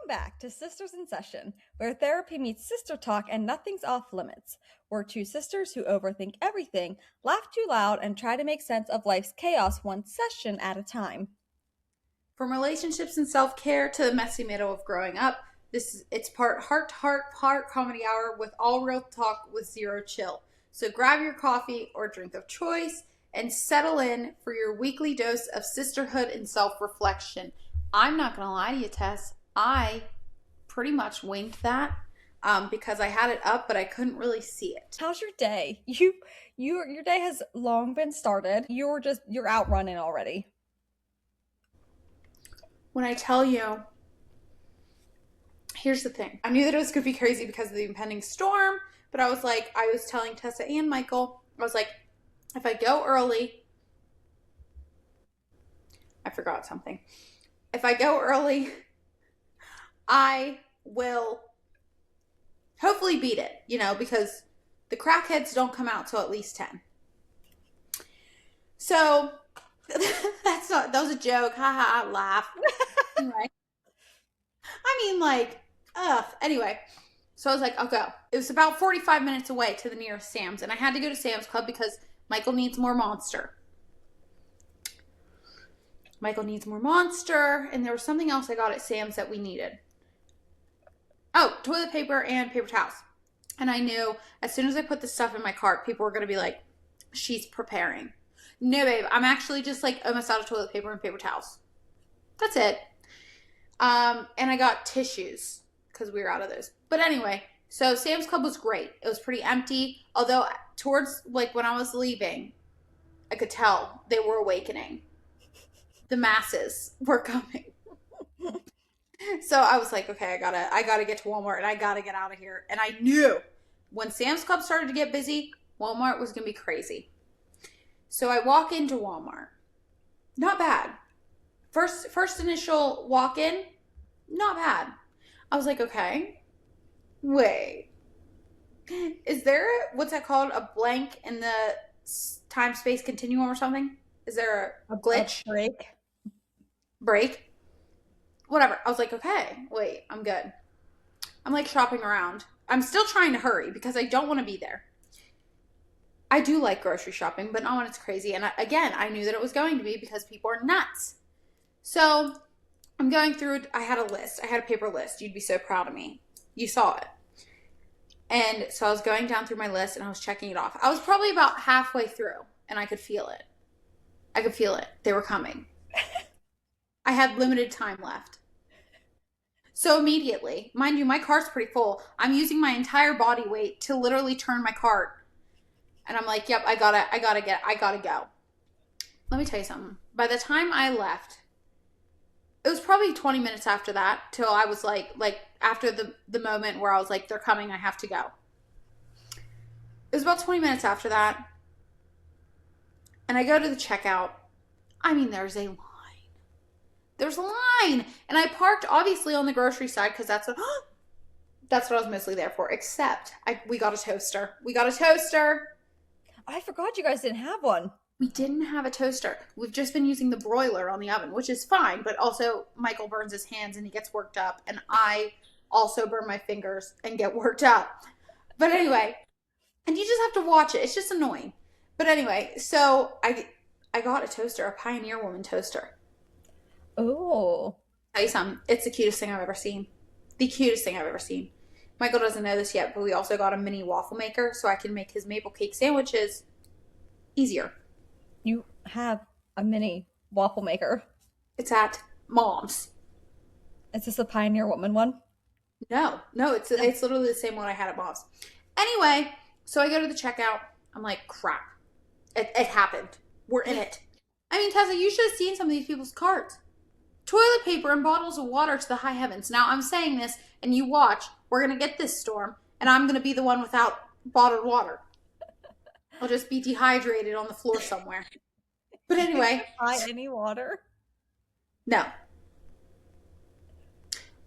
Back to Sisters in Session, where therapy meets sister talk and nothing's off limits. We're two sisters who overthink everything, laugh too loud, and try to make sense of life's chaos one session at a time. From relationships and self-care to the messy middle of growing up, it's part heart-to-heart, part comedy hour with all real talk with zero chill. So grab your coffee or drink of choice and settle in for your weekly dose of sisterhood and self-reflection. I'm not going to lie to you, Tess. I pretty much winged that because I had it up, but I couldn't really see it. How's your day? Your day has long been started. You're out running already. When I tell you, here's the thing. I knew that it was going to be crazy because of the impending storm, but I was telling Tessa and Michael, I was like, if I go early, I forgot something. If I go early, I will hopefully beat it, because the crackheads don't come out till at least 10. So that was a joke. Ha laugh. Anyway. Anyway. So I was like, I'll go. It was about 45 minutes away to the nearest Sam's, and I had to go to Sam's Club because Michael needs more Monster. And there was something else I got at Sam's that we needed. Oh, toilet paper and paper towels. And I knew as soon as I put the stuff in my cart, people were going to be like, she's preparing. No, babe, I'm actually just almost out of toilet paper and paper towels. That's it. And I got tissues because we were out of those. But anyway, so Sam's Club was great. It was pretty empty. Although towards when I was leaving, I could tell they were awakening. The masses were coming. So I was like, okay, I gotta get to Walmart and I gotta get out of here. And I knew when Sam's Club started to get busy, Walmart was gonna be crazy. So I walk into Walmart. Not bad. First initial walk in, not bad. I was like, okay, wait. Is there, what's that called? A blank in the time-space continuum or something? Is there a glitch? A break? Whatever. I was like, okay, wait, I'm good. I'm shopping around. I'm still trying to hurry because I don't want to be there. I do like grocery shopping, but not when it's crazy. And I knew that it was going to be because people are nuts. So I'm going through, I had a list. I had a paper list. You'd be so proud of me. You saw it. And so I was going down through my list and I was checking it off. I was probably about halfway through and I could feel it. They were coming. I had limited time left. So immediately, mind you, my cart's pretty full. I'm using my entire body weight to literally turn my cart. And I'm like, yep, I gotta go. Let me tell you something. By the time I left, it was probably 20 minutes after that till I was like after the moment where I was like, they're coming, I have to go. It was about 20 minutes after that. And I go to the checkout. There's a line. There's a line. And I parked obviously on the grocery side because that's what I was mostly there for. Except we got a toaster. I forgot you guys didn't have one. We didn't have a toaster. We've just been using the broiler on the oven, which is fine. But also Michael burns his hands and he gets worked up. And I also burn my fingers and get worked up. But anyway, and you just have to watch it. It's just annoying. But anyway, so I got a toaster, a Pioneer Woman toaster. Oh. Tell you something. It's the cutest thing I've ever seen. The cutest thing I've ever seen. Michael doesn't know this yet, but we also got a mini waffle maker so I can make his maple cake sandwiches easier. You have a mini waffle maker? It's at Mom's. Is this a Pioneer Woman one? No, it's literally the same one I had at Mom's. Anyway, so I go to the checkout. I'm like, crap. It happened. We're in it. Tessa, you should have seen some of these people's carts. Toilet paper and bottles of water to the high heavens. Now, I'm saying this, and you watch. We're going to get this storm, and I'm going to be the one without bottled water. I'll just be dehydrated on the floor somewhere. But anyway. Buy any water? No.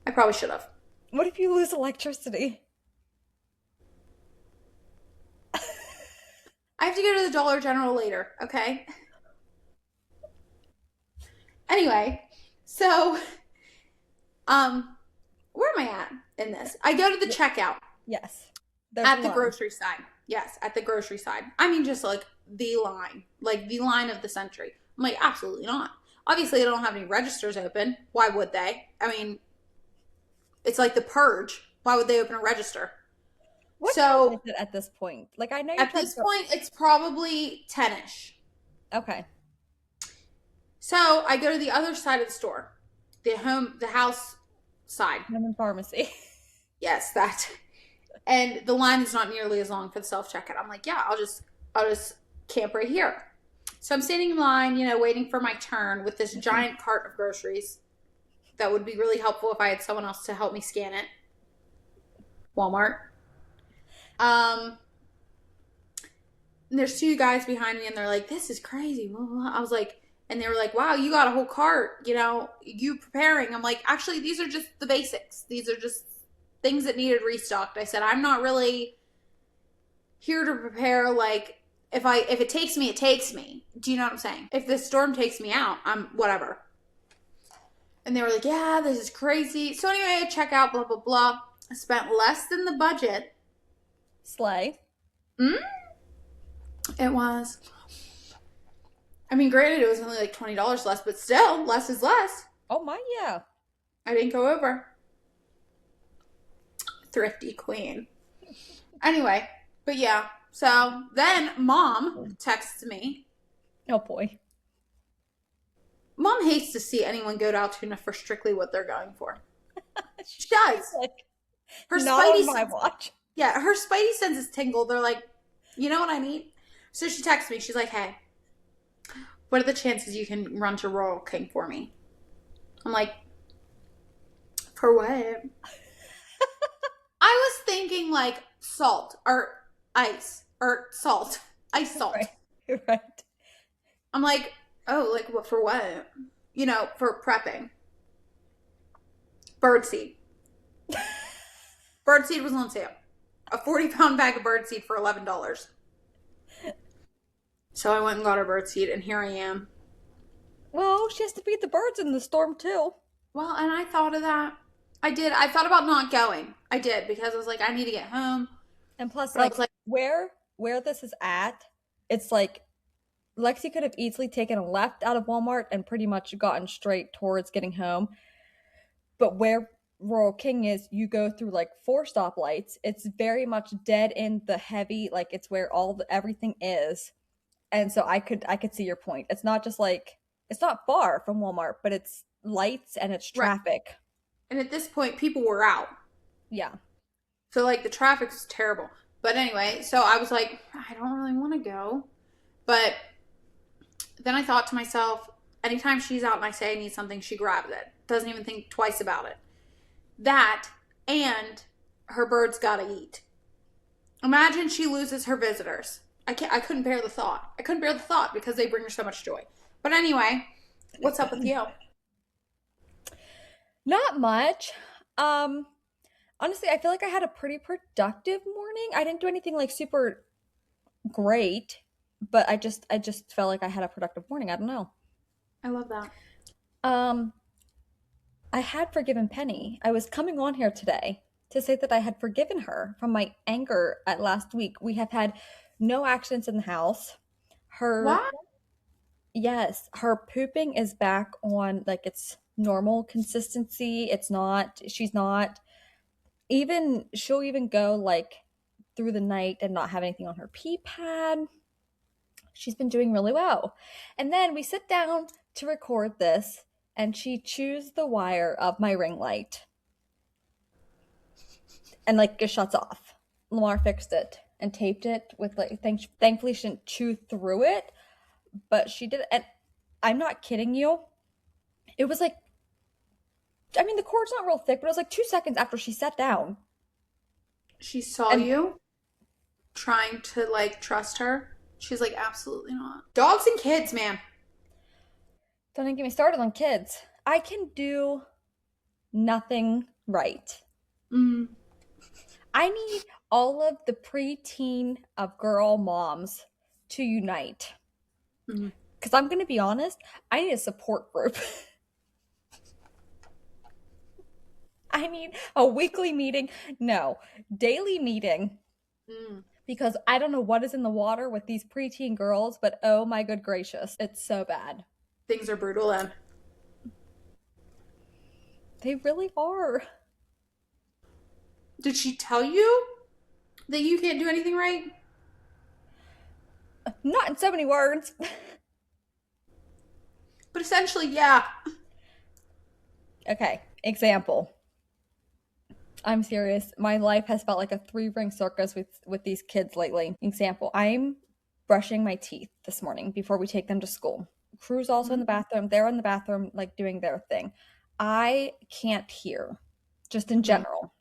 I probably should have. What if you lose electricity? I have to go to the Dollar General later, okay? Anyway, so where am I at in this? I go to the checkout Yes. There's a at the line. grocery side. Yes, at the grocery side. I mean, just like the line of the century. I'm like, absolutely not. Obviously, they don't have any registers open. Why would they? I mean, it's like the purge. Why would they open a register? What time is So it at this point? Like, I know you're at trying to this go. point, it's probably 10ish. Okay. So I go to the other side of the store, the house side. I'm in pharmacy. Yes, that. And the line is not nearly as long for the self checkout. I'm like, yeah, I'll just camp right here. So I'm standing in line, waiting for my turn with this giant cart of groceries. That would be really helpful if I had someone else to help me scan it. Walmart. There's two guys behind me, and they're like, "This is crazy." Blah, blah, blah. I was like, and they were like, "Wow, you got a whole cart. You preparing?" I'm like, "Actually, these are just the basics. These are just things that needed restocked." I said, "I'm not really here to prepare. Like, if it takes me, it takes me. Do you know what I'm saying? If the storm takes me out, I'm whatever." And they were like, "Yeah, this is crazy." So anyway, I check out, blah blah blah. I spent less than the budget. Slay. Mm? It was. I mean, granted, it was only like $20 less, but still, less is less. Oh my, yeah. I didn't go over. Thrifty queen. Anyway, but yeah. So then mom texts me. Oh boy. Mom hates to see anyone go to Altoona for strictly what they're going for. She does. Like, Her not spidey on my sense, watch. yeah, her spidey senses tingle. They're like, you know what I need? So she texts me. She's like, "Hey, what are the chances you can run to Rural King for me?" I'm like, "For what?" I was thinking like salt or ice or salt. Ice salt. Right. You're right. I'm like, "Oh, like what for what?" For prepping. Birdseed. Birdseed was on sale. A 40-pound bag of birdseed for $11. So I went and got her birdseed, and here I am. Well, she has to feed the birds in the storm too. Well, and I thought of that. I did. I thought about not going. I did because I was like, I need to get home. And plus, But I like, was like, where this is at, it's like Lexi could have easily taken a left out of Walmart and pretty much gotten straight towards getting home. But where Rural King is, you go through like 4 stoplights. It's very much dead in the heavy, like it's where everything is. And so I could see your point. It's not just like it's not far from Walmart, but it's lights and it's right. traffic. And at this point, people were out. Yeah. So, like, the traffic was terrible. But anyway, so I was like, I don't really want to go. But then I thought to myself, anytime she's out and I say I need something, she grabs it. Doesn't even think twice about it. That and her birds gotta eat. Imagine she loses her visitors. I couldn't bear the thought. I couldn't bear the thought because they bring her so much joy. But anyway, what's up with you? Not much. Honestly, I feel like I had a pretty productive morning. I didn't do anything like super great, but I just felt like I had a productive morning. I don't know. I love that. Um, I had forgiven Penny. I was coming on here today to say that I had forgiven her from my anger at last week. We have had no accidents in the house. Her, What? yes, her pooping is back on like its normal consistency. She's not even, she'll even go like through the night and not have anything on her pee pad. She's been doing really well. And then we sit down to record this, and she chews the wire of my ring light and like it shuts off. Lamar fixed it and taped it with like thankfully she didn't chew through it, but she did. And I'm not kidding you. It was like, I mean, the cord's not real thick, but it was like 2 seconds after she sat down. She saw And you trying to like trust her. She's like, absolutely not. Dogs and kids, man. don't even get me started on kids. I can do nothing right. Mm. I need all of the preteen of girl moms to unite. Mm. Because I'm going to be honest, I need a support group. I need a weekly meeting. No, daily meeting. Mm. Because I don't know what is in the water with these preteen girls, but oh my good gracious, it's so bad. Things are brutal then. They really are. Did she tell you that you can't do anything right? Not in so many words. But essentially, yeah. Okay, example. I'm serious. My life has felt like a three-ring circus with these kids lately. Example, I'm brushing my teeth this morning before we take them to school. Crew's also in Mm. the bathroom. They're in the bathroom, like doing their thing. I can't hear, just in Mm-hmm. general.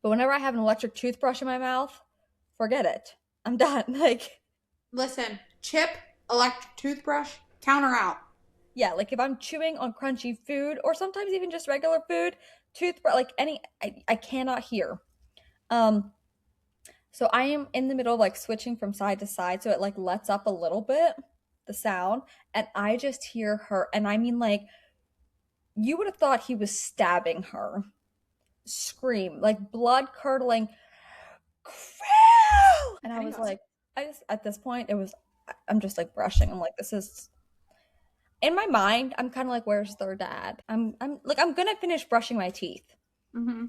But whenever I have an electric toothbrush in my mouth, forget it. I'm done. Like, Listen, chip, electric toothbrush, counter out. yeah, like if I'm chewing on crunchy food or sometimes even just regular food, toothbrush, like I cannot hear. Um, So I am in the middle of like switching from side to side, so it like lets up a little bit the sound, and I just hear her, and I mean like you would have thought he was stabbing her. Scream, like blood curdling, Crew! And I Penny was goes. like, I just at this point it was I'm just like brushing. I'm like, this is in my mind, I'm kind of like, where's their dad? I'm like I'm gonna finish brushing my teeth. Mm-hmm.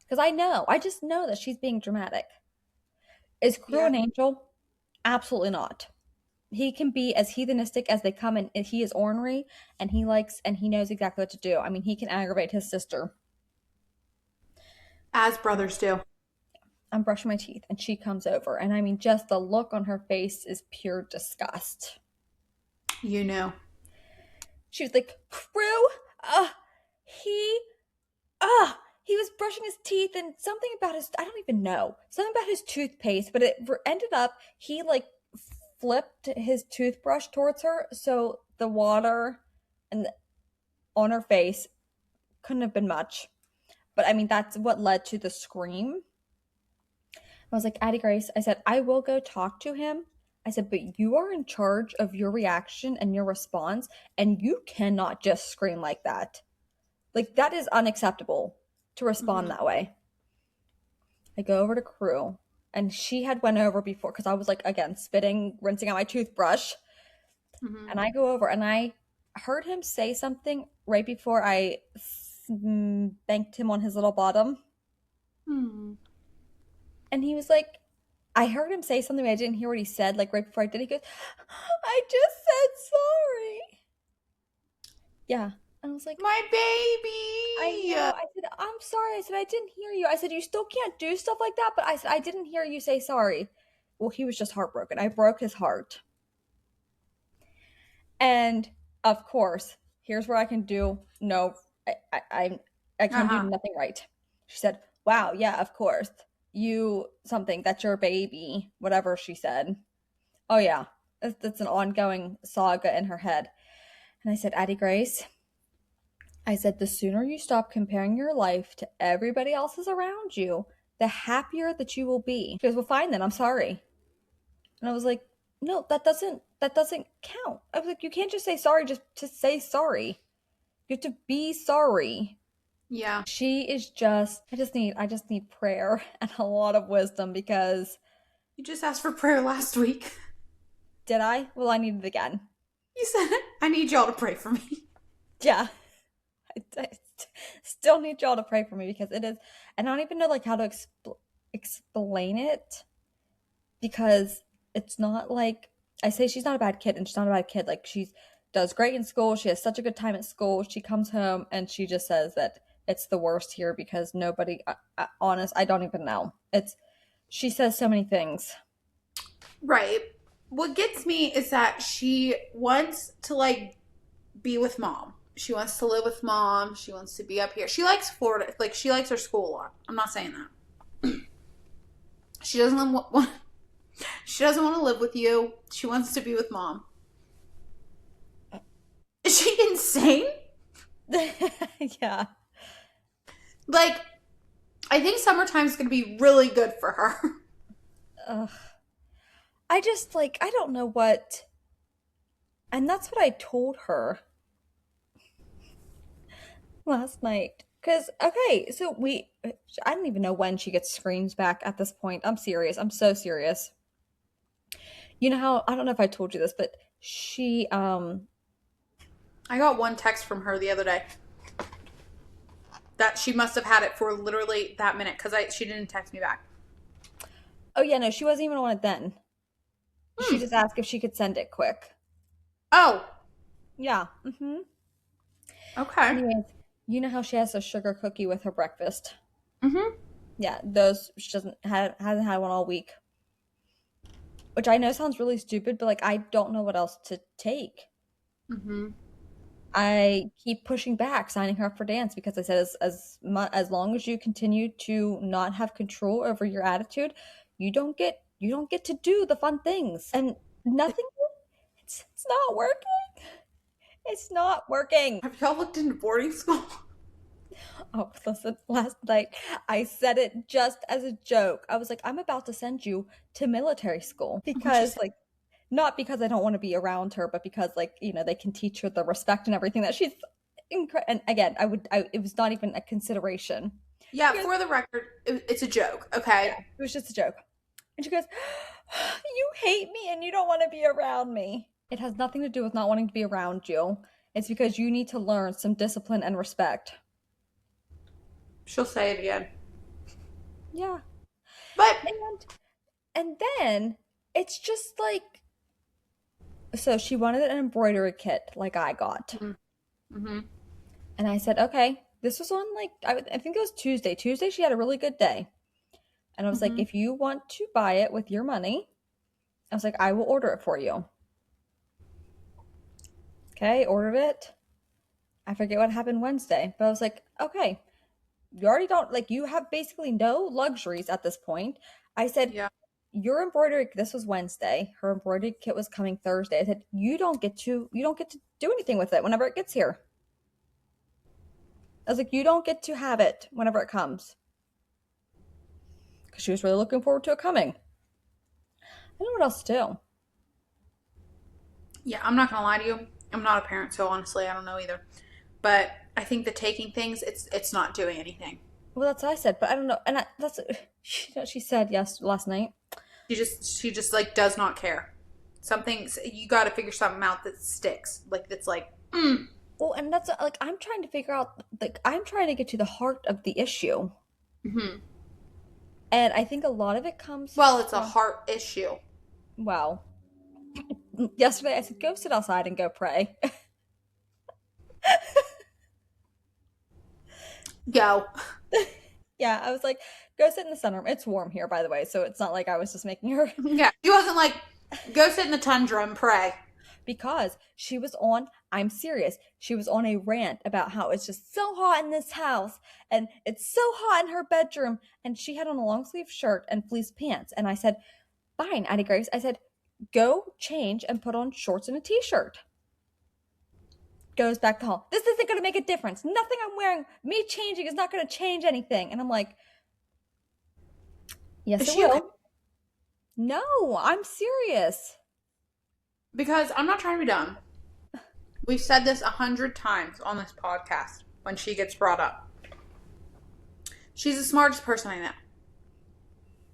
Because I just know that she's being dramatic. Is Crew Yeah. an angel? Absolutely not. He can be as heathenistic as they come, and he is ornery, and he likes and he knows exactly what to do. I mean, he can aggravate his sister. As brothers do. I'm brushing my teeth, and she comes over, and I mean, just the look on her face is pure disgust. You know. She was like, "Crew, he, he was brushing his teeth, and something about his—I don't even know—something about his toothpaste, but it ended up he like flipped his toothbrush towards her, so the water and on her face couldn't have been much. But I mean, that's what led to the scream. I was like, Addie Grace, I said, I will go talk to him. I said, but you are in charge of your reaction and your response, and you cannot just scream like that. Like, that is unacceptable to respond Mm-hmm. that way. I go over to Crew, and she had went over before because I was like, again, spitting, rinsing out my toothbrush. Mm-hmm. And I go over, and I heard him say something right before I thanked him on his little bottom. Mm-hmm. And he was like, I heard him say something, but I didn't hear what he said. Like right before I did, he goes, I just said sorry. Yeah. And I was like, My I baby. know. I said, I'm sorry. I said, I didn't hear you. I said, you still can't do stuff like that. But I said, I didn't hear you say sorry. Well, he was just heartbroken. I broke his heart. And of course, here's where I can do no, I can do Uh-huh. nothing right. She said, wow, yeah, of course. You something, that's your baby, whatever she said. Oh yeah, that's an ongoing saga in her head. And I said, Addie Grace, I said, the sooner you stop comparing your life to everybody else's around you, the happier that you will be. She goes, well, fine then, I'm sorry. And I was like, no, that doesn't count. I was like, you can't just say sorry just to say sorry. You have to be sorry. Yeah. She is just I just need prayer and a lot of wisdom because You just asked for prayer last week. did I? Well, I need it again. You said, I need y'all to pray for me. Yeah. I still need y'all to pray for me because it is, and I don't even know like how to explain it because it's not like I say she's not a bad kid and she's not a bad kid. Like she's does great in school. She has such a good time at school. She comes home and she just says that it's the worst here because nobody, honest, I don't even know. She says so many things. Right. What gets me is that she wants to like be with mom. She wants to live with mom. She wants to be up here. She likes Florida. Like she likes her school a lot. I'm not saying that. She doesn't want. She doesn't want to live with you. She wants to be with mom. Is she insane? Yeah. Like, I think summertime is going to be really good for her. Ugh. I just like, I don't know what. And that's what I told her last night. Because, okay, so I don't even know when she gets screams back at this point. I'm serious. I'm so serious. You know how, I don't know if I told you this, but I got one text from her the other day that she must have had it for literally that minute because she didn't text me back. oh yeah, no, she wasn't even on it then. She Hmm. just asked if she could send it quick. Oh, Yeah. okay. Anyways, you know how she has a sugar cookie with her breakfast? Mm-hmm. Yeah, those she hasn't had one all week. Which I know sounds really stupid, but like I don't know what else to take. Mm-hmm. I keep pushing back, signing her up for dance because I said as long as you continue to not have control over your attitude, you don't get to do the fun things. And nothing it's not working. It's not working. Have y'all looked into boarding school? Oh, listen, last night I said it just as a joke. I was like, I'm about to send you to military school What'd she because, say? like, not because I don't want to be around her, but because, like, they can teach her the respect and everything that she's and again, it was not even a consideration. Yeah, She goes, for the record, it's a joke, yeah, okay? it was just a joke. And she goes, you hate me and you don't want to be around me. It has nothing to do with not wanting to be around you. It's because you need to learn some discipline and respect. She'll say it again. Yeah. But, And And then it's just like, so she wanted an embroidery kit like I got. mm-hmm. And I said, okay, this was on like, I think it was Tuesday. Tuesday, she had a really good day. And I was like, Mm-hmm. if you want to buy it with your money, I was like, I will order it for you. Okay, ordered it. I forget what happened Wednesday, but I was like, okay, you already don't, like, you have basically no luxuries at this point. I said, Yeah. your embroidery, this was Wednesday. Her embroidery kit was coming Thursday. I said, you don't get to do anything with it whenever it gets here. I was like, you don't get to have it whenever it comes. Because she was really looking forward to it coming. I don't know what else to do. Yeah, I'm not gonna lie to you. I'm not a parent, so honestly, I don't know either. But I think the taking things, it's not doing anything. Well, that's what I said, but I don't know. And that's she said yes last night. She just like does not care. Something you got to figure something out that sticks. Like that's like, Well, and that's like I'm trying to figure out, like I'm trying to get to the heart of the issue. mm-hmm. And I think a lot of it comes Well, it's a from, heart issue. well, yesterday I said, go sit outside and go pray. Go. Yeah, I was like, go sit in the sunroom. It's warm here, by the way, so it's not like I was just making her Yeah, she wasn't like, go sit in the tundra and pray. because she was on, I'm serious, she was on a rant about how it's just so hot in this house and it's so hot in her bedroom. And she had on a long sleeve shirt and fleece pants. And I said, fine, Addie Grace. I said, go change and put on shorts and a t shirt. Goes back to hall. This isn't going to make a difference. Nothing I'm wearing, me changing is not going to change anything. And I'm like, yes, Is it she okay? will. No, I'm serious. Because I'm not trying to be dumb. We've said this 100 times on this podcast when she gets brought up. She's the smartest person I know.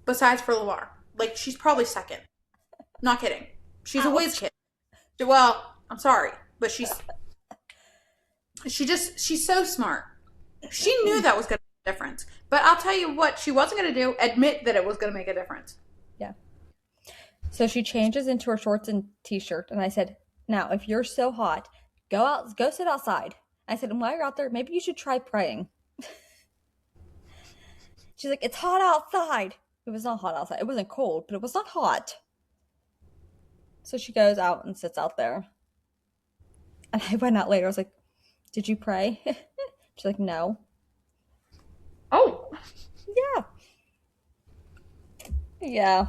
Besides for Lamar. Like, she's probably second. Not kidding. She's a whiz Ouch. kid. Well, I'm sorry, but she's so smart. She knew that was going to make a difference. But I'll tell you what she wasn't going to do, admit that it was going to make a difference. Yeah. So she changes into her shorts and t-shirt, and I said, "Now, if you're so hot, go sit outside." I said, "And while you're out there, maybe you should try praying." She's like, "It's hot outside." It was not hot outside. It wasn't cold, but it was not hot. So she goes out and sits out there. And I went out later. I was like, "Did you pray?" She's like, "No." Oh. Yeah. Yeah.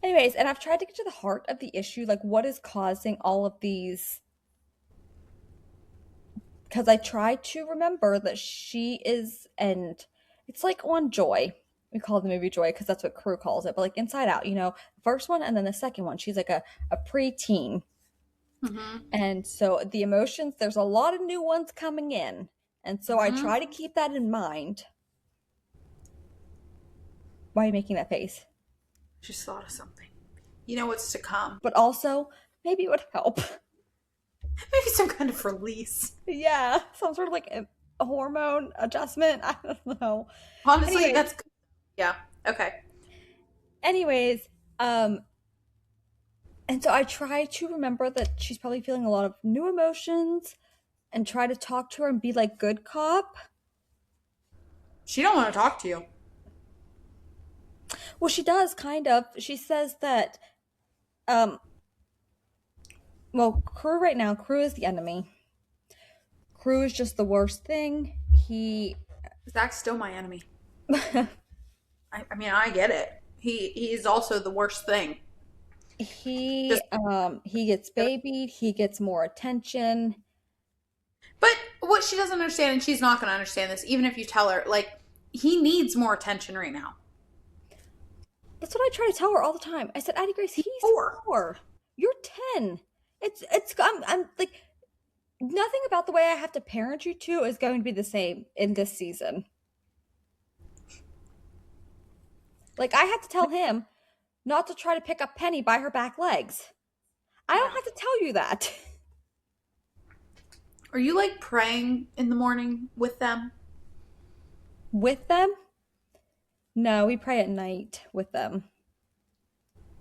Anyways, and I've tried to get to the heart of the issue, like what is causing all of these because I try to remember that she is, and it's like on Joy. We call the movie Joy because that's what Crew calls it, but like Inside Out, the first one and then the second one, she's like a preteen. Mm-hmm. And so the emotions, there's a lot of new ones coming in. And so I Mm-hmm. try to keep that in mind. Why are you making that face? Just thought of something. You know what's to come. But also, maybe it would help. Maybe some kind of release. Yeah, some sort of like a hormone adjustment. I don't know. Honestly, Anyways, that's good. Yeah. Okay. anyways, um, and so I try to remember that she's probably feeling a lot of new emotions and try to talk to her and be like good cop. She don't want to talk to you. Well, she does kind of. She says that um well, Crew right now, Crew is the enemy. Crew is just the worst thing. He Zach's still my enemy. I mean, I get it. He's also the worst thing. he Just, he gets babied, he gets more attention. but what she doesn't understand, and she's not going to understand this, even if you tell her, like, he needs more attention right now. That's what I try to tell her all the time. I said, Addie Grace, He's he's 4. 4. You're 10. I'm like, nothing about the way I have to parent you two is going to be the same in this season. Like, I had to tell him not to try to pick up Penny by her back legs. I don't Yeah. have to tell you that. Are you like praying in the morning with them? With them? No, we pray at night with them.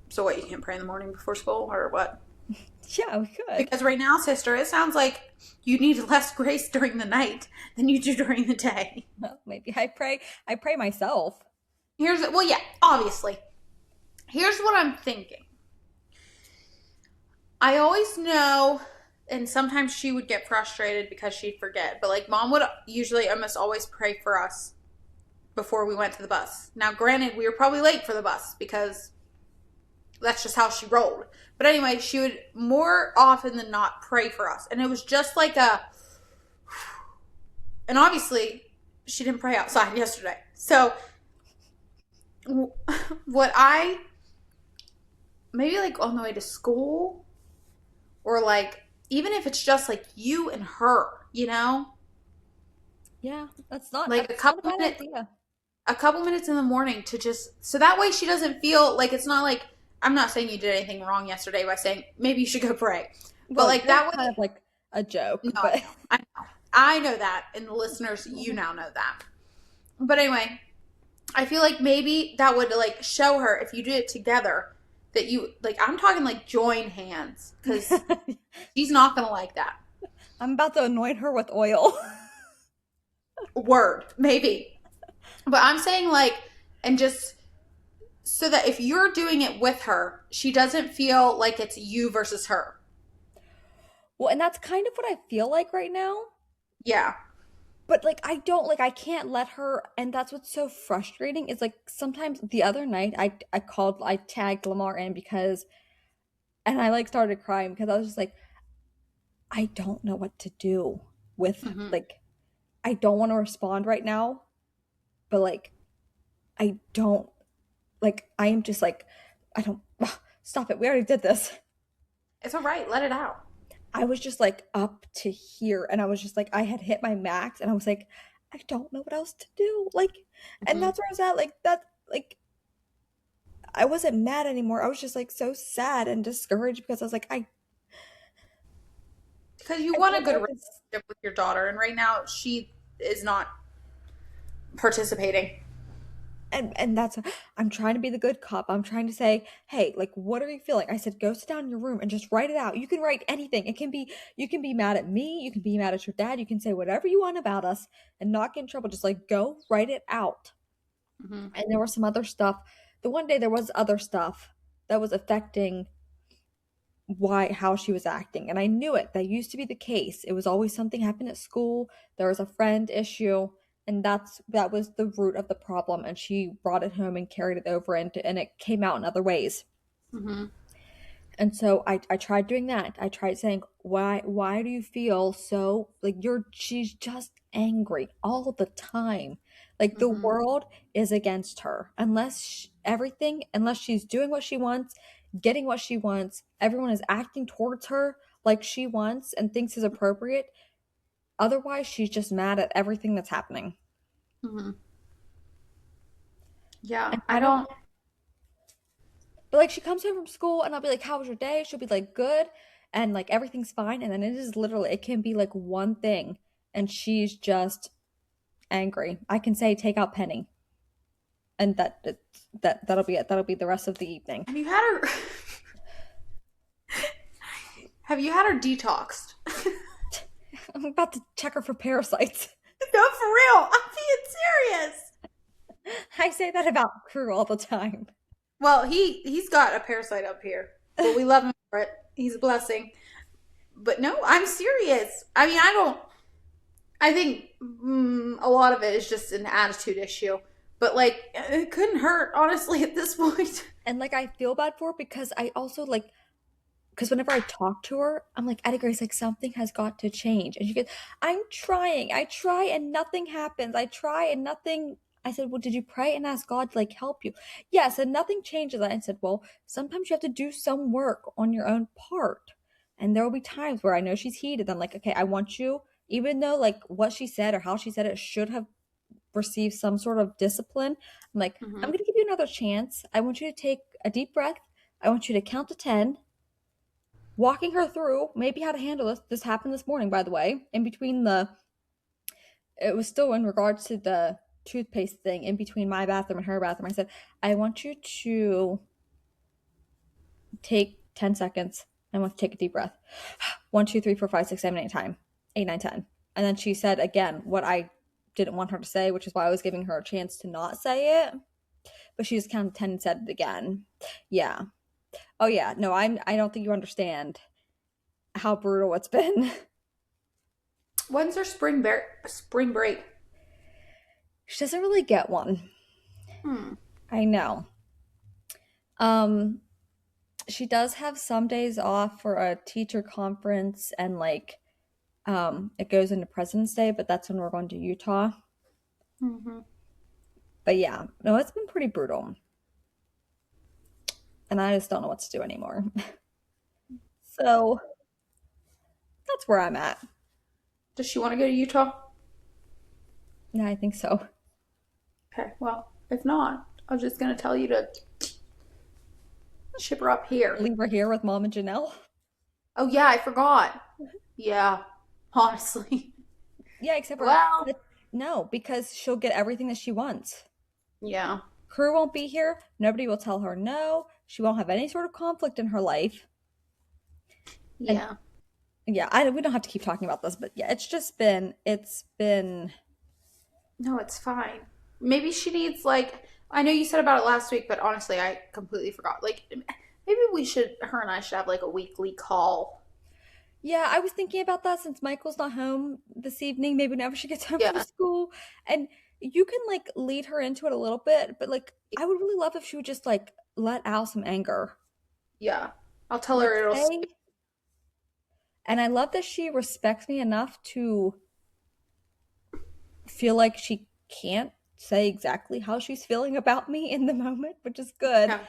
So what, you can't pray in the morning before school or what? Yeah, we could. Because right now, sister, it sounds like you need less grace during the night than you do during the day. Well, maybe I pray myself. Well, yeah, obviously. Here's what I'm thinking. I always know, and sometimes she would get frustrated because she'd forget, but like mom would usually almost always pray for us before we went to the bus. Now, granted, we were probably late for the bus because that's just how she rolled. But anyway, she would more often than not pray for us. And it was just like and obviously she didn't pray outside yesterday. So what maybe like on the way to school, or like even if it's just like you and her, Yeah, like that's not a bad idea. a couple minutes in the morning to just, so that way she doesn't feel like, it's not like, I'm not saying you did anything wrong yesterday by saying maybe you should go pray, but Well, like that's that way. kind of like a joke, No, I but know. I know that, and the listeners, you now know that. But anyway, I feel like maybe that would like show her, if you did it together, that you like, I'm talking like join hands, because she's not gonna like that. I'm about to anoint her with oil. Word, maybe. But I'm saying like, and just so that if you're doing it with her, she doesn't feel like it's you versus her. Well, and that's kind of what I feel like right now. Yeah. But like I can't let her, and that's what's so frustrating is like sometimes the other night I tagged Lamar in because, and I like started crying because I was just like, I don't know what to do with Mm-hmm. like, I don't want to respond right now, but like I don't, like I am just like, I don't, stop it, we already did this. It's all right. Let it out. I was just like up to here, and I was just like, I had hit my max, and I was like, I don't know what else to do. Like, and Mm-hmm. that's where I was at. Like, that, like, I wasn't mad anymore. I was just like so sad and discouraged because I was like, Because you I want a don't good know this. relationship with your daughter, and right now she is not participating. And that's, I'm trying to be the good cop. I'm trying to say, hey, like, what are you feeling? I said, go sit down in your room and just write it out. You can write anything. It can be, you can be mad at me. You can be mad at your dad. You can say whatever you want about us and not get in trouble. Just like go write it out. Mm-hmm. And there was some other stuff. The one day there was other stuff that was affecting how she was acting, and I knew it. That used to be the case. It was always something happened at school. There was a friend issue, and that was the root of the problem. And she brought it home and carried it over, and it came out in other ways. Mm-hmm. And so I tried doing that. I tried saying, why do you feel so like she's just angry all the time. Like the Mm-hmm. world is against her. Unless she's doing what she wants, getting what she wants, everyone is acting towards her like she wants and thinks is appropriate. Otherwise, she's just mad at everything that's happening. Mm-hmm. Yeah, And I I don't don't. But like she comes home from school and I'll be like, "How was your day?" She'll be like, "Good." And like everything's fine. And then it can be like one thing and she's just angry. I can say, "Take out Penny." And that'll be it. That'll be the rest of the evening. Have you had her? Have you had her detoxed? I'm about to check her for parasites. No, for real. I'm being serious. I say that about Crew all the time. Well, he's got a parasite up here, but we love him for it. He's a blessing. But no, I'm serious. I mean, I don't. I think a lot of it is just an attitude issue. But like, it couldn't hurt, honestly, at this point. And like I feel bad for her because I also like because whenever I talk to her, I'm like, Addie Grace, like something has got to change. And she goes, I'm trying. I try and nothing happens. I try and nothing. I said, well, did you pray and ask God to like help you? Yes, and nothing changes. I said, well, sometimes you have to do some work on your own part. And there will be times where I know she's heated. I'm like, okay, I want you, even though like what she said or how she said it should have received some sort of discipline. I'm like, I'm Mm-hmm. going to give you another chance. I want you to take a deep breath. I want you to count to 10, walking her through maybe how to handle this. This happened this morning, by the way. It was still in regards to the toothpaste thing in between my bathroom and her bathroom. I said, I want you to take 10 seconds. I want to take a deep breath. 1, 2, 3, 4, 5, 6, 7, 8, 9, 8, 9, 10. And then she said again what I didn't want her to say, which is why I was giving her a chance to not say it. But she just counted 10 and said it again. Yeah. Oh yeah. No, I don't think you understand how brutal it's been. When's her spring break? She doesn't really get one. Hmm. I know. Um, she does have some days off for a teacher conference and like it goes into President's Day, but that's when we're going to Utah. Mm-hmm. But yeah, no, it's been pretty brutal. And I just don't know what to do anymore. So that's where I'm at. Does she want to go to Utah? Yeah, I think so. Okay, well, if not, I was just gonna tell you to ship her up here. Leave her here with Mom and Janelle. Oh yeah, I forgot. Yeah, honestly. Yeah, except for Well, no, because she'll get everything that she wants. yeah, Crew won't be here. Nobody will tell her no. She won't have any sort of conflict in her life. And yeah. yeah, we don't have to keep talking about this, but yeah, it's been No, it's fine. Maybe she needs like I know you said about it last week, but honestly, I completely forgot. Like maybe her and I should have like a weekly call. yeah, I was thinking about that since Michael's not home this evening, maybe whenever she gets home from Yeah, school. And you can like lead her into it a little bit, but like I would really love if she would just like let out some anger. yeah. I'll tell Like her it'll. say, and I love that she respects me enough to feel like she can't say exactly how she's feeling about me in the moment, which is good. Yeah.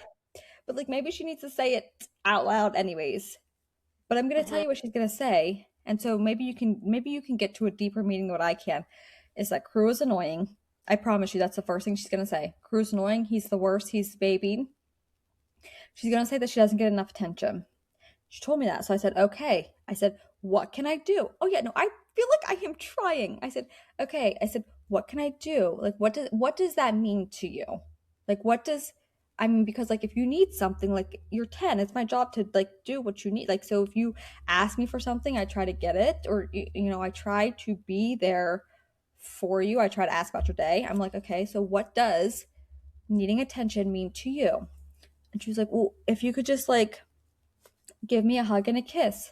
But like maybe she needs to say it out loud anyways. But I'm gonna tell Mhm. you what she's gonna say. And so maybe you can get to a deeper meaning than what I can. Is that Crew is annoying. I promise you that's the first thing she's gonna say. Crew's annoying, he's the worst, he's the baby. She's gonna say that she doesn't get enough attention. She told me that. So I said, okay. I said, what can I do? Oh yeah, no, I feel like I am trying. I said, okay. I said, what can I do? Like what does that mean to you? Like what does I mean, because like if you need something, like you're 10, it's my job to like do what you need. Like so if you ask me for something, I try to get it, or I try to be there for you. I try to ask about your day. I'm like, okay, so what does needing attention mean to you? And she was like, well, if you could just like give me a hug and a kiss.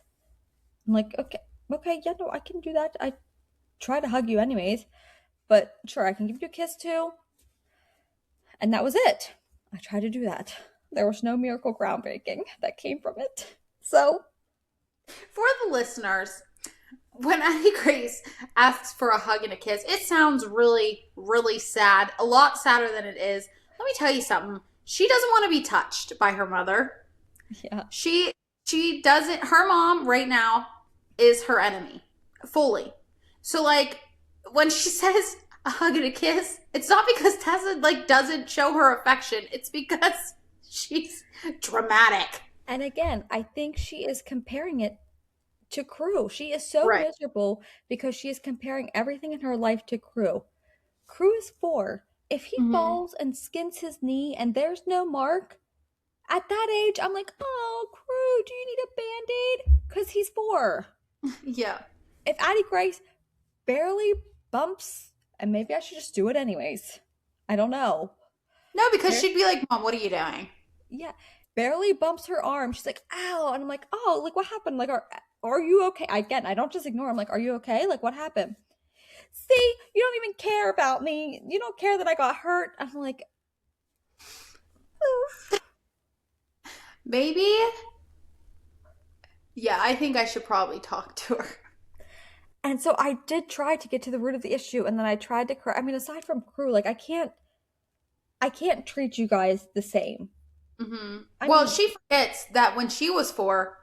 I'm like, okay, okay, yeah, no, I can do that. I try to hug you anyways, but sure, I can give you a kiss too. And that was it. I tried to do that. There was no miracle groundbreaking that came from it. So, For the listeners, when Addie Grace asks for a hug and a kiss, it sounds really, really sad. A lot sadder than it is. Let me tell you something. She doesn't want to be touched by her mother. yeah. She she doesn't. Her mom right now is her enemy fully. So like when she says a hug and a kiss, it's not because Tessa like doesn't show her affection. It's because she's dramatic. And again, I think she is comparing it to Crew. She is so Right. miserable because she is comparing everything in her life to Crew. Crew is 4. If he Mm-hmm. falls and skins his knee and there's no mark, at that age, I'm like, oh, Crew, do you need a band aid? Because he's 4. Yeah. If Addie Grace barely bumps, and maybe I should just do it anyways. I don't know. No, because Bar- she'd be like, "Mom, what are you doing?" yeah, barely bumps her arm. She's like, ow. And I'm like, oh, like what happened? Like, are you okay? Again, I don't just ignore. I'm like, are you okay? Like, what happened? See, you don't even care about me. You don't care that I got hurt. I'm like, oof. Maybe. Yeah, I think I should probably talk to her. And so I did try to get to the root of the issue, and then I tried to I mean, aside from Crew, like I can't treat you guys the same. Hmm. I Well, mean, she forgets that when she was 4,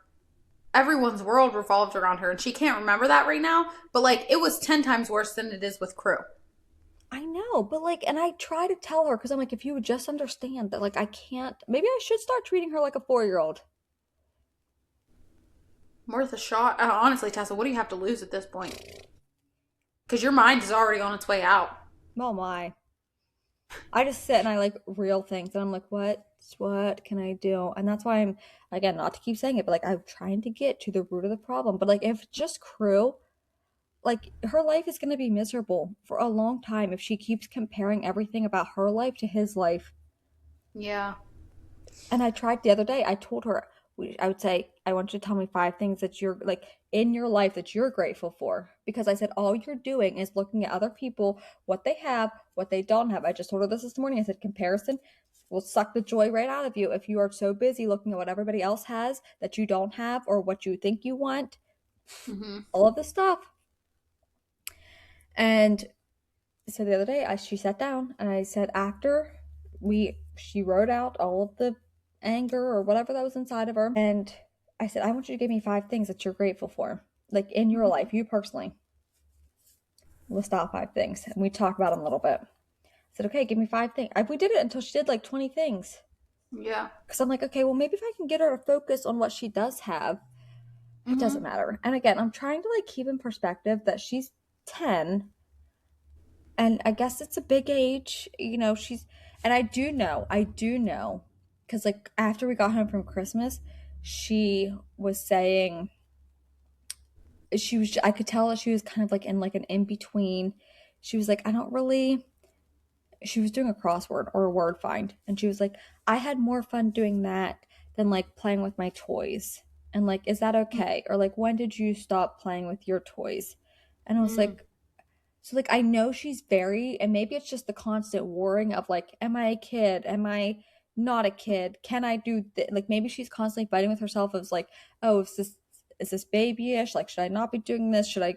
everyone's world revolved around her, and she can't remember that right now. But like, it was 10 times worse than it is with Crew. I know, but like, and I try to tell her because I'm like, if you would just understand that, like, I can't. Maybe I should start treating her like a 4-year-old. Worth a shot. Honestly, Tessa, what do you have to lose at this point? Because your mind is already on its way out. Oh my! I just sit and I like real things, and I'm like, what can I do? And that's why I'm again not to keep saying it, but like I'm trying to get to the root of the problem. But like, if just Crew, like her life is going to be miserable for a long time if she keeps comparing everything about her life to his life. Yeah. And I tried the other day, I told her, I would say, I want you to tell me 5 things that you're like in your life that you're grateful for. Because I said, all you're doing is looking at other people, what they have, what they don't have. I just told her this morning. I said, comparison will suck the joy right out of you if you are so busy looking at what everybody else has that you don't have or what you think you want, Hmm. all of this stuff. And so the other day she sat down and I said after she wrote out all of the anger or whatever that was inside of her, and I said I want you to give me 5 things that you're grateful for, like in your life, you personally. List out 5 things and we talked about them a little bit. I said okay, give me 5 things. We did it until she did like 20 things Yeah. because I'm like, okay, well maybe if I can get her to focus on what she does have, it doesn't Hmm. matter. And again, I'm trying to like keep in perspective that she's 10, and I guess it's a big age, and I do know, because like after we got home from Christmas, she was saying I could tell that she was kind of like in like an in between. She was like, I don't really. She was doing a crossword or a word find, and she was like, I had more fun doing that than like playing with my toys. And like, is that okay? Or like, when did you stop playing with your toys? And I was Mm-hmm. like, so like I know she's very, and maybe it's just the constant worrying of like, am I a kid? Am I not a kid? Can I do like maybe she's constantly fighting with herself of like, oh, is this babyish? Like, should I not be doing this? Should I?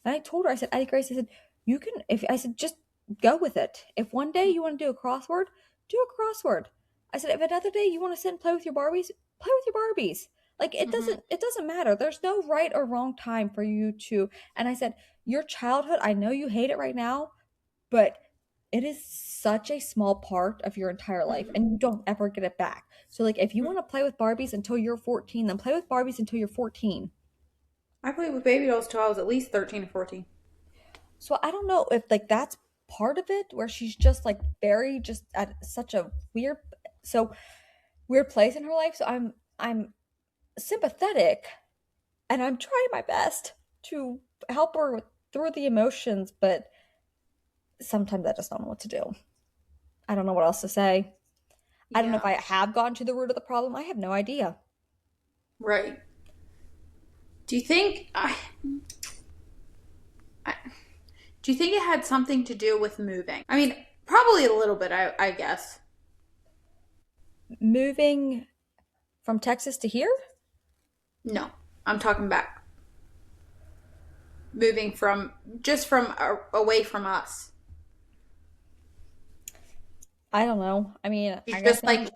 And I told her, I said, Addie Grace, I said, you can if I said just go with it. If one day you want to do a crossword, do a crossword. I said, if another day you want to sit and play with your Barbies, play with your Barbies. Like it Hmm. doesn't it doesn't matter. There's no right or wrong time for you to. And I said, your childhood, I know you hate it right now, but it is such a small part of your entire life Hmm. and you don't ever get it back. So like if you want to play with Barbies until you're 14, then play with Barbies until you're 14. I played with baby dolls till I was at least 13 or 14. So I don't know if like that's part of it where she's just like very just at such a weird place in her life. So I'm sympathetic and I'm trying my best to help her through the emotions, but sometimes I just don't know what to do. I don't know what else to say. I don't know if Yeah. I have gotten to the root of the problem. I have no idea. Right. Do you think I do you think it had something to do with moving? I mean, probably a little bit, I guess. Moving from Texas to here? No, I'm talking back. Moving from just from away from us. I don't know. I mean, She's I guess just I need.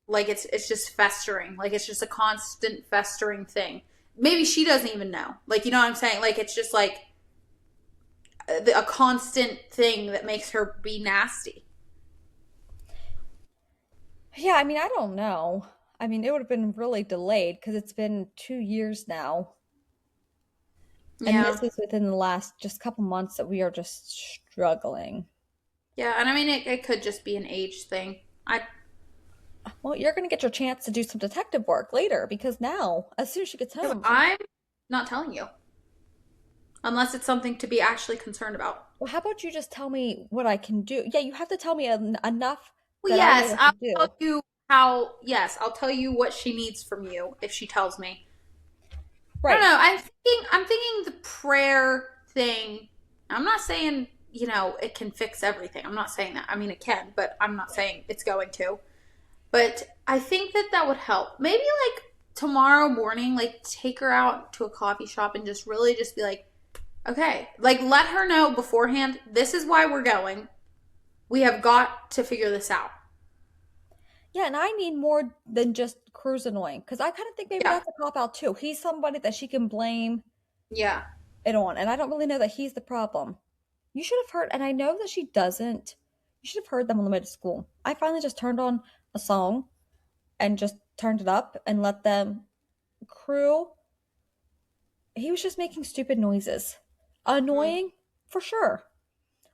like it's just festering. Like it's just a constant festering thing. Maybe she doesn't even know. Like you know what I'm saying? Like it's just like a constant thing that makes her be nasty. Yeah, I mean, I don't know. I mean, it would have been really delayed because it's been 2 years now. And Yeah. this is within the last just couple months that we are just struggling. Yeah, and I mean it could just be an age thing. I Well, you're going to get your chance to do some detective work later because now, as soon as she gets yeah, but home, I'm not telling you unless it's something to be actually concerned about. well, how about you just tell me what I can do? Yeah, you have to tell me enough Well, that I know yes, what to I'll tell do. you how. Yes, I'll tell you what she needs from you if she tells me. I don't Right. know. I'm thinking the prayer thing. I'm not saying, it can fix everything. I'm not saying that. I mean, it can, but I'm not saying it's going to. But I think that that would help. Maybe like tomorrow morning, like take her out to a coffee shop and just really just be like, okay, like let her know beforehand, this is why we're going. We have got to figure this out. Yeah, and I need more than just Cruz annoying because I kind of think maybe Yeah. that's a cop out too. He's somebody that she can blame Yeah. it on, and I don't really know that he's the problem. You should have heard, and I know that she doesn't. You should have heard them on the way to school. I finally just turned on a song and just turned it up and let them crew. He was just making stupid noises. Mm. Annoying for sure.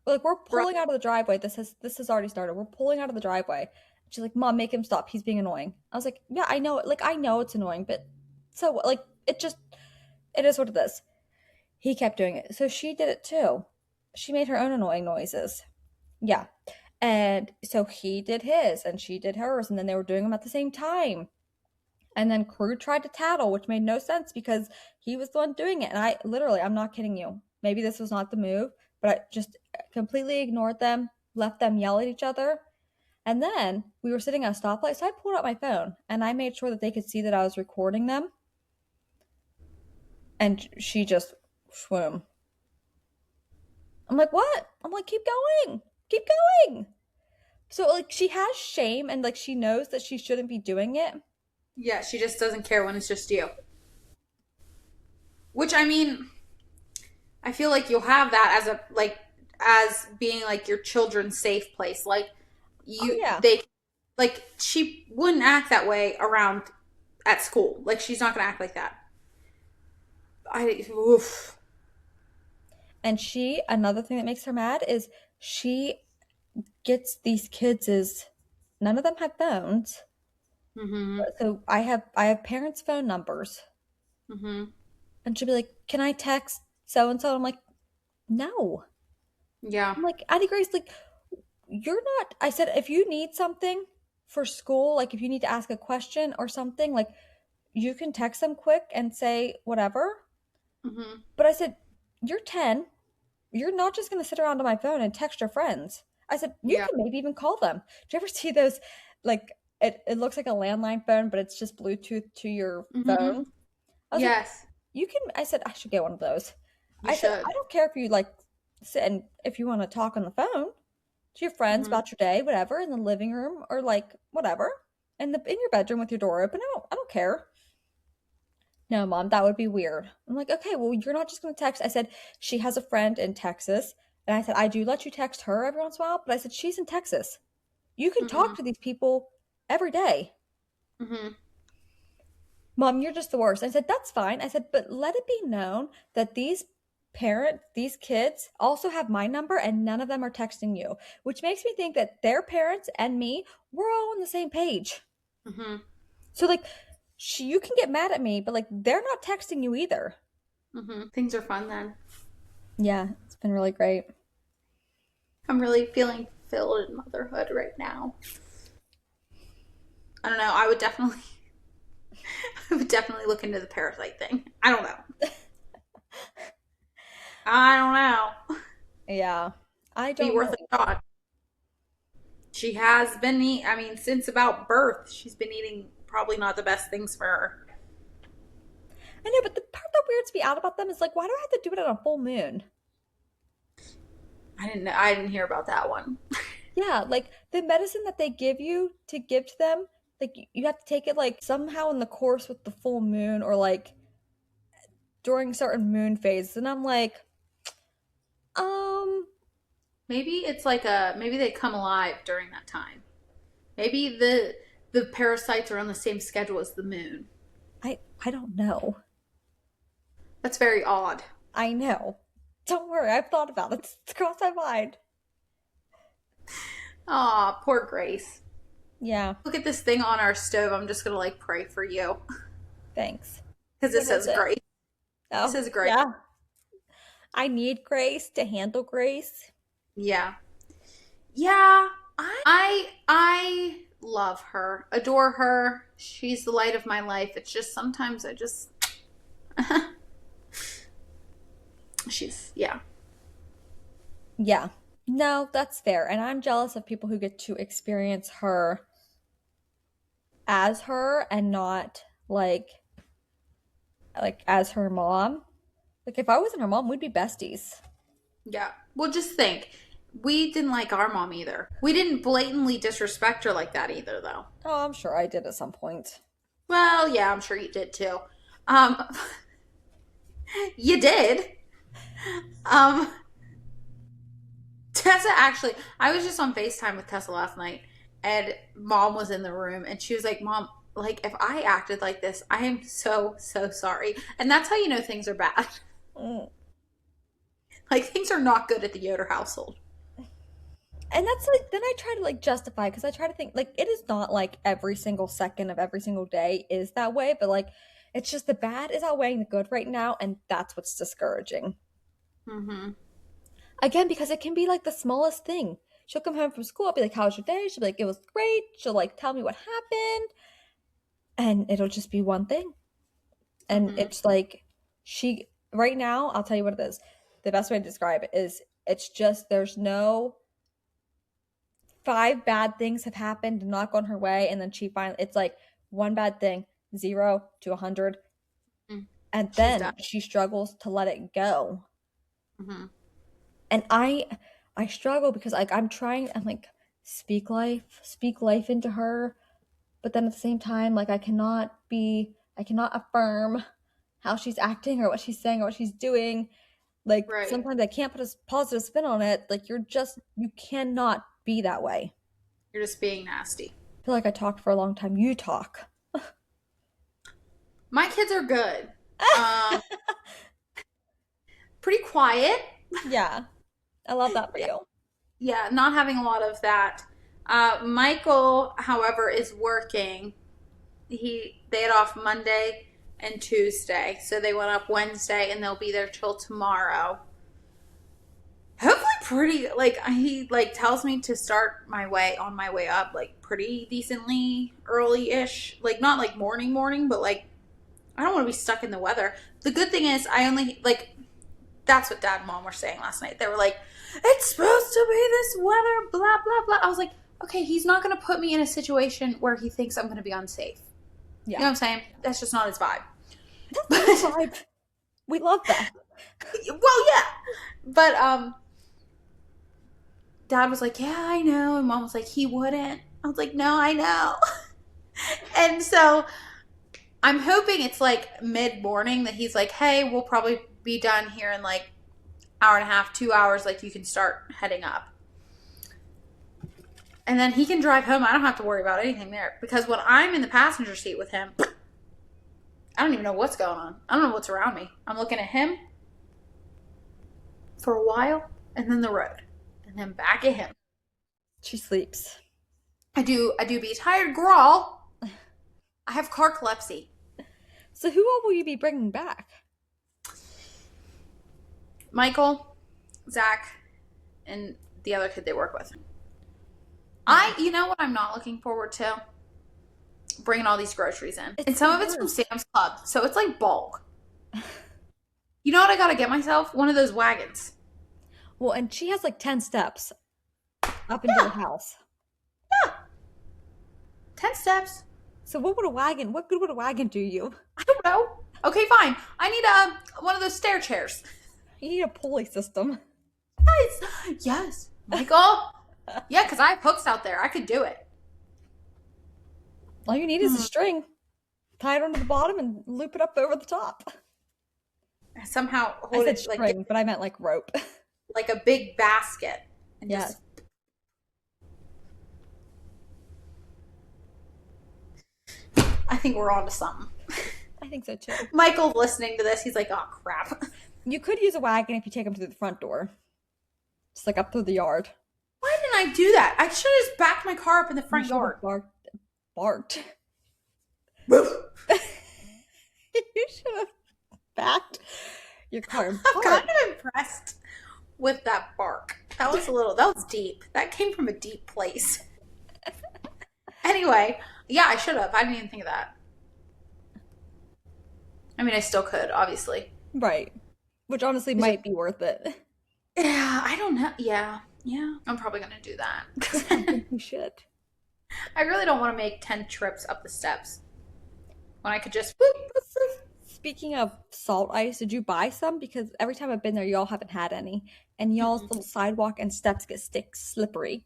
Like we're Bro. pulling out of the driveway. This has already started. We're pulling out of the driveway. She's like, "Mom, make him stop. He's being annoying." I was like, "Yeah, I know. Like I know it's annoying, but so like it is what it is." He kept doing it. So she did it too. She made her own annoying noises. Yeah. And so he did his and she did hers and then they were doing them at the same time. And then Crew tried to tattle, which made no sense because he was the one doing it. And I literally, I'm not kidding you. Maybe this was not the move, but I just completely ignored them, left them yell at each other. And then we were sitting at a stoplight, so I pulled out my phone and I made sure that they could see that I was recording them. And she just swim. I'm like, what? I'm like, keep going. So like she has shame and like she knows that she shouldn't be doing it. Yeah, she just doesn't care when it's just you. Which I mean, I feel like you'll have that as a like as being like your children's safe place. Like Oh you yeah. they like she wouldn't act that way around at school. Like she's not gonna act like that. I oof. And she, another thing that makes her mad is she gets these kids is none of them have phones. Mhm. So I have parents' phone numbers. Mhm. And she'll be like, "Can I text so and so?" I'm like, "No." Yeah. I'm like, "Auntie Grace, like you're not." I said, "If you need something for school, like if you need to ask a question or something, like you can text them quick and say whatever." Mhm. But I said, "You're 10. You're not just going to sit around on my phone and text your friends." I said, "You Yeah. can maybe even call them." Do you ever see those like it looks like a landline phone, but it's just Bluetooth to your Mhm. phone? I was like, Yes. you can I said I should get one of those. You I said, I should. don't care if you like sit and if you want to talk on the phone to your friends Mhm. about your day, whatever, in the living room or like whatever. In your bedroom with your door open. I don't care. No, mom, that would be weird. I'm like, okay, well, you're not just going to text. I said, she has a friend in Texas. And I said, I do let you text her every once in a while, but I said, she's in Texas. You can talk Mhm. to these people every day. Mhm. Mom, you're just the worst. I said, that's fine. I said, but let it be known that these kids also have my number and none of them are texting you, which makes me think that their parents and me, we're all on the same page. Mhm. So, like, you can get mad at me, but like, they're not texting you either. Mhm. Things are fun then. Yeah, it's been really great. I'm really feeling fulfilled in motherhood right now. I don't know. I would definitely look into the parasite thing. I don't know. I don't know. Yeah. I Be don't worth know a either. shot. She has been I mean, since about birth, she's been eating probably not the best things for her. I know, but the part that weirds me out about them is like, why do I have to do it on a full moon? I didn't hear about that one. Yeah, like the medicine that they give you to give to them, like you have to take it like somehow in the course with the full moon or like during certain moon phases. And I'm like, um, Maybe it's like a maybe they come alive during that time. Maybe the parasites are on the same schedule as the moon. I don't know. That's very odd. I know. Don't worry, I've thought about it. It's crossed my mind. Aw, poor Grace. Yeah, Look at this thing on our stove. I'm just gonna like pray for you thanks. because it What is says it? Grace. It Oh, says Grace. yeah. I need grace to handle grace. Yeah, yeah. I love her, adore her. She's the light of my life. It's just sometimes I just she's yeah. Yeah. No, that's fair. And I'm jealous of people who get to experience her as her and not like as her mom. Like if I wasn't her mom, we'd be besties. Yeah. Well, just think. We didn't like our mom either. We didn't blatantly disrespect her like that either, though. Oh, I'm sure I did at some point. Well, yeah, I'm sure you did too. Um, you did. Um, Tessa actually, I was just on FaceTime with Tessa last night, and mom was in the room, and she was like, Mom, like, if I acted like this, I am so, so sorry. And that's how you know things are bad. Mm. Like, things are not good at the Yoder household. And that's like then I try to like justify because I try to think like it is not like every single second of every single day is that way, but like it's just the bad is outweighing the good right now, and that's what's discouraging. Mm-hmm. Again, because it can be like the smallest thing. She'll come home from school, I'll be like, "How was your day?" She'll be like, "It was great." She'll like tell me what happened, and it'll just be one thing. And Mm-hmm. it's like she right now, I'll tell you what it is. The best way to describe it is it's just there's no five bad things have happened and not gone her way, and then she finally it's like one bad thing, 0 to 100, Mm. and She's then done. she struggles to let it go. Mm-hmm. And I struggle because like I'm like speak life into her, but then at the same time like I cannot affirm how she's acting or what she's saying or what she's doing. Like Right. sometimes I can't put a positive spin on it. Like you cannot be that way. You're just being nasty. I feel like I talked for a long time. You talk. My kids are good. Um, Pretty quiet. Yeah, I love that for Yeah, you. yeah, not having a lot of that. Michael, however, is working. They had off Monday and Tuesday, so they went up Wednesday, and they'll be there till tomorrow. Hopefully, pretty like he like tells me to start my way on my way up like pretty decently early ish, like not like morning, but like I don't want to be stuck in the weather. The good thing is I only like that's what dad and mom were saying last night. They were like, it's supposed to be this weather, blah, blah, blah. I was like, okay, he's not going to put me in a situation where he thinks I'm going to be unsafe. You know Yeah, what I'm saying? That's just not his vibe. that's not his But, vibe. We love that. well, yeah. But, dad was like, yeah, I know. And mom was like, he wouldn't. I was like, no, I know. And so I'm hoping it's like mid morning that he's like, hey, we'll probably be done here in like hour and a half, 2 hours. Like you can start heading up. And then he can drive home. I don't have to worry about anything there because when I'm in the passenger seat with him, I don't even know what's going on. I don't know what's around me. I'm looking at him for a while and then the road and then back at him. She sleeps. I do be tired girl. I have carcolepsy. So who all will you be bringing back? Michael, Zach, and the other kid they work with. Yeah. You know what I'm not looking forward to? Bringing all these groceries in. It's And the some of it's from worst. Sam's Club. So it's like bulk. You know what I gotta get myself? One of those wagons. Well, and she has like 10 steps up into the Yeah. house. 10 steps. So what good would a wagon do you? I don't know. Okay, fine. I need one of those stair chairs. You need a pulley system. Yes. Michael? Yeah, because I have hooks out there. I could do it. All you need is a string. Tie it onto the bottom and loop it up over the top. Somehow I hold said it string, but I meant like rope. like a big basket. And Yes. I think we're on to something. I think so too. Michael's listening to this. He's like, oh, crap. You could use a wagon if you take them through the front door. Just like up through the yard. Why didn't I do that? I should have just backed my car up in the front yard. Barked. Woof. You should have backed your car and I'm kind of impressed with that bark. That was deep. That came from a deep place. Anyway, yeah, I should have. I didn't even think of that. I mean, I still could, obviously. Right. Which honestly might be worth it. Yeah, I don't know. Yeah. I'm probably going to do that. I think you should. I really don't want to make 10 trips up the steps when I could just boop, boop, boop. Speaking of salt ice, did you buy some? Because every time I've been there, y'all haven't had any. And y'all's little sidewalk and steps get slippery.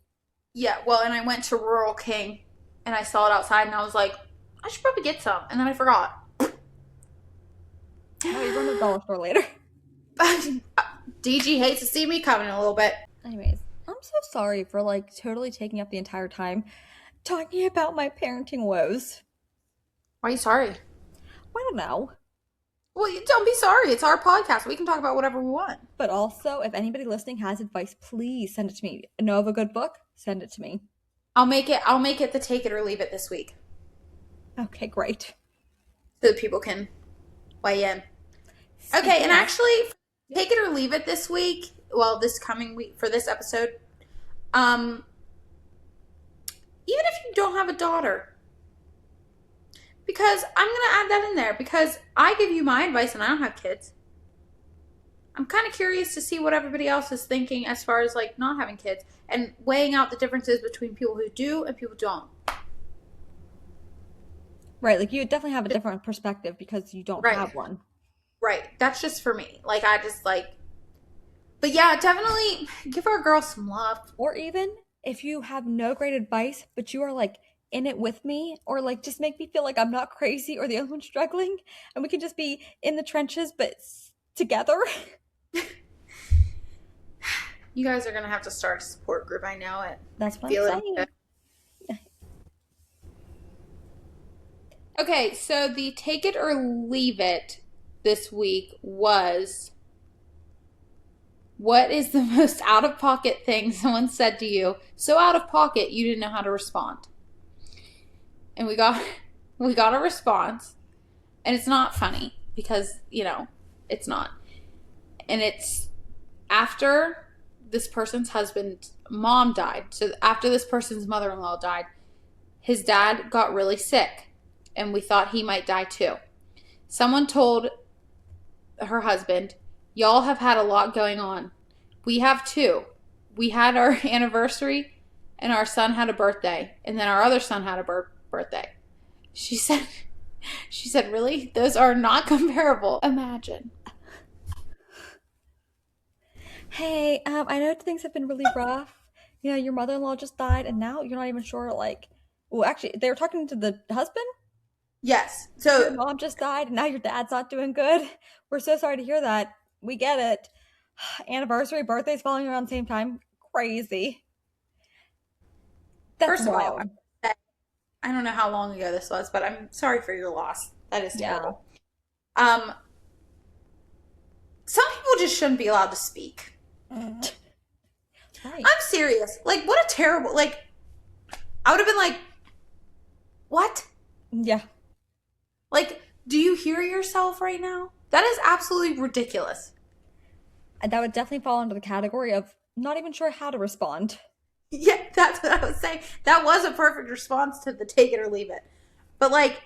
Yeah, well, and I went to Rural King and I saw it outside and I was like, I should probably get some. And then I forgot. Oh, you're going to the dollar store later. DG hates to see me coming a little bit. Anyways, I'm so sorry for like totally taking up the entire time talking about my parenting woes. Why are you sorry? I don't know. Well, don't be sorry. It's our podcast. We can talk about whatever we want. But also, if anybody listening has advice, please send it to me. Know of a good book? Send it to me. I'll make it the take it or leave it this week. Okay, great. So that people can weigh in. Okay, and actually, take it or leave it this week. Well, this coming week for this episode. Even if you don't have a daughter. Because I'm going to add that in there. Because I give you my advice and I don't have kids. I'm kind of curious to see what everybody else is thinking as far as like not having kids. And weighing out the differences between people who do and people who don't. Right, like you definitely have a different perspective because you don't have one. Right. That's just for me. Like, I just like... But yeah, definitely give our girl some love. Or even if you have no great advice, but you are like in it with me, or like just make me feel like I'm not crazy or the only one struggling, and we can just be in the trenches but together. You guys are going to have to start a support group. I know it. That's what I'm saying. Okay, so the take it or leave it this week was, what is the most out-of-pocket thing someone said to you? So out of pocket, you didn't know how to respond. And we got a response. And it's not funny because, it's not. And it's after this person's husband's mom died. So after this person's mother-in-law died, his dad got really sick. And we thought he might die too. Someone told her husband, y'all have had a lot going on. We have too. We had our anniversary and our son had a birthday. And then our other son had a birthday. She said, really? Those are not comparable. Imagine. Hey, I know things have been really rough. Your mother-in-law just died and now you're not even sure well, actually, they were talking to the husband? Yes. So your mom just died and now your dad's not doing good. We're so sorry to hear that. We get it. Anniversary, birthdays falling around the same time. Crazy. That's first of wild. all, I don't know how long ago this was, but I'm sorry for your loss. That is terrible. Some people just shouldn't be allowed to speak. Right. I'm serious. Like, what a terrible, I would have been like, what? Yeah. Like, do you hear yourself right now? That is absolutely ridiculous. And that would definitely fall under the category of not even sure how to respond. Yeah, that's what I was saying. That was a perfect response to the take it or leave it. But what?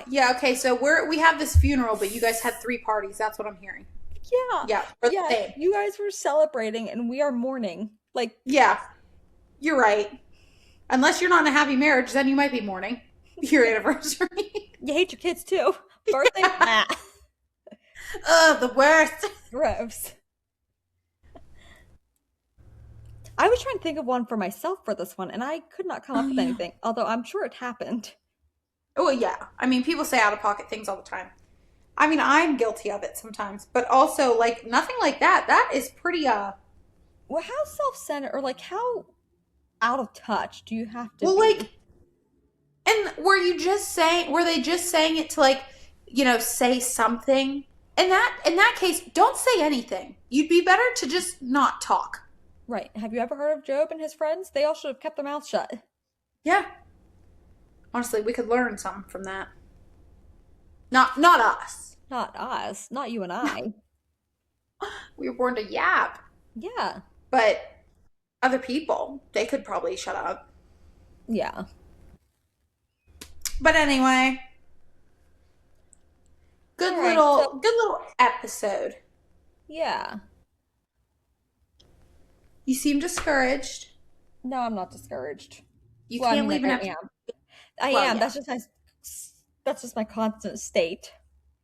Yeah, okay, so we have this funeral, but you guys had 3 parties. That's what I'm hearing. Yeah. Yeah, we're the Yeah. same. You guys were celebrating and we are mourning. Like, Yeah, you're right. Unless you're not in a happy marriage, then you might be mourning your anniversary. you hate your kids too. Birthday? Nah. Ugh, the worst. Gross. I was trying to think of one for myself for this one, and I could not come Oh up with yeah. anything, although I'm sure it happened. Oh yeah. I mean, people say out of pocket things all the time. I mean, I'm guilty of it sometimes, but also like nothing like that. That is pretty Well, how self-centered or like how out of touch do you have to well be? like and were they just saying it to like, say something? In that case, don't say anything. You'd be better to just not talk. Right. Have you ever heard of Job and his friends? They all should have kept their mouths shut. Yeah. Honestly, we could learn something from that. Not us. Not us, not you and I. We were born to yap, Yeah. but other people, they could probably shut up. Yeah. But anyway, All right. So, good little episode. yeah. You seem discouraged. No, I'm not discouraged. You Well, I can't mean, leave like an I episode. am. I Well, am. yeah. That's just my constant state.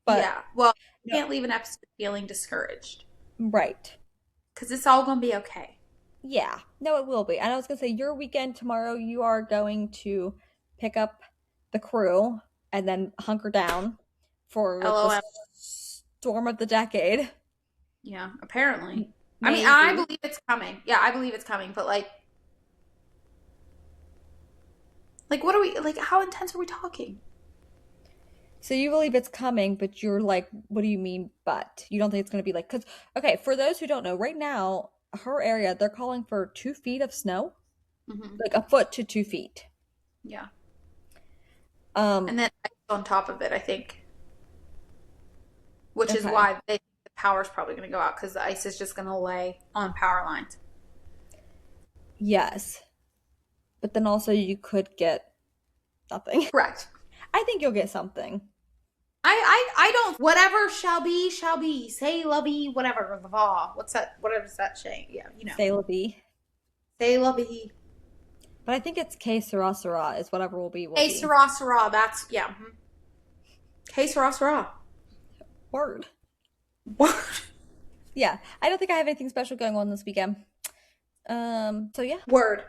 But Yeah. Well, you no, can't leave an episode feeling discouraged right. because it's all going to be okay. Yeah. No, it will be. And I was gonna say your weekend tomorrow, you are going to pick up the crew and then hunker down for the LOL. storm of the decade. Yeah, apparently. I mean, I Maybe. believe it's coming. Yeah, I believe it's coming. But like, what are we, like, how intense are we talking? So you believe it's coming, but you're like, what do you mean, but? You don't think it's gonna be like, because, okay, for those who don't know, right now, her area, they're calling for 2 feet of snow, Hmm. like a foot to 2 feet. Yeah. Um, And then ice on top of it, I think, which is okay. why they think the power's probably going to go out because the ice is just going to lay on power lines. Yes. But then also you could get nothing. Correct. I think you'll get something. I don't, whatever shall be, shall be. Say lovey, whatever. What's that? Whatever is that saying? Yeah, Say la vie. Say lovey. But I think it's que sera sera is whatever will Hey, be. Sarah, Sarah. That's, yeah. Mhm. Hey, Sarah, Sarah. Word. What? Yeah. I don't think I have anything special going on this weekend. So yeah. Word.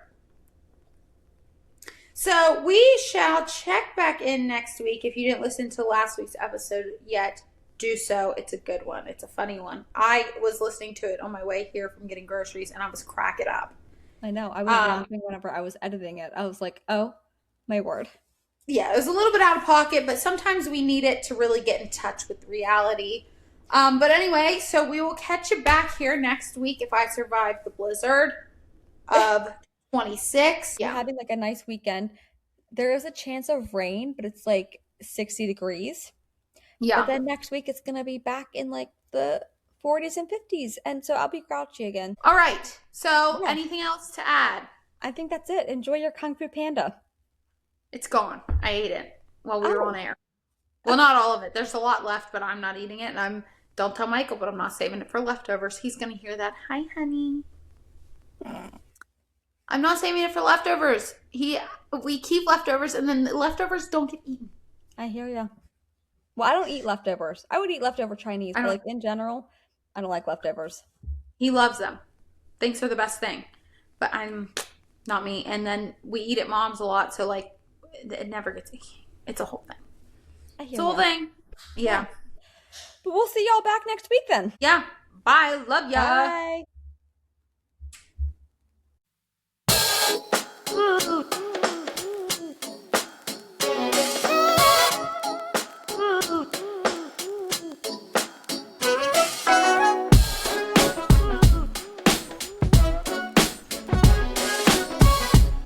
So we shall check back in next week. If you didn't listen to last week's episode yet, do so. It's a good one. It's a funny one. I was listening to it on my way here from getting groceries, and I was cracking up. I know. I was Um, laughing whenever I was editing it. I was like, oh my word. yeah, it was a little bit out of pocket, but sometimes we need it to really get in touch with reality. But anyway, so we will catch you back here next week if I survive the blizzard of 26. We're Yeah. having like a nice weekend. There is a chance of rain, but it's like 60 degrees. But Yeah. then next week it's gonna be back in like the 40s and 50s. And so I'll be grouchy again. All right. So Yeah, anything else to add? I think that's it. Enjoy your Kung Fu Panda. It's gone. I ate it while we were on Oh, air. Well, not all of it. There's a lot left, but I'm not eating it. And don't tell Michael, but I'm not saving it for leftovers. He's going to hear that. Hi, honey. I'm not saving it for leftovers. We keep leftovers and then the leftovers don't get eaten. I hear ya. Well, I don't eat leftovers. I would eat leftover Chinese, I but don't, like in general, I don't like leftovers. he loves them. Thinks they're the best thing. But I'm not me. And then we eat at mom's a lot. So like it never gets, it's a whole thing. I It's hear a whole ya. thing. Yeah. Yeah. But we'll see y'all back next week then. Yeah. Bye. Love ya. Bye.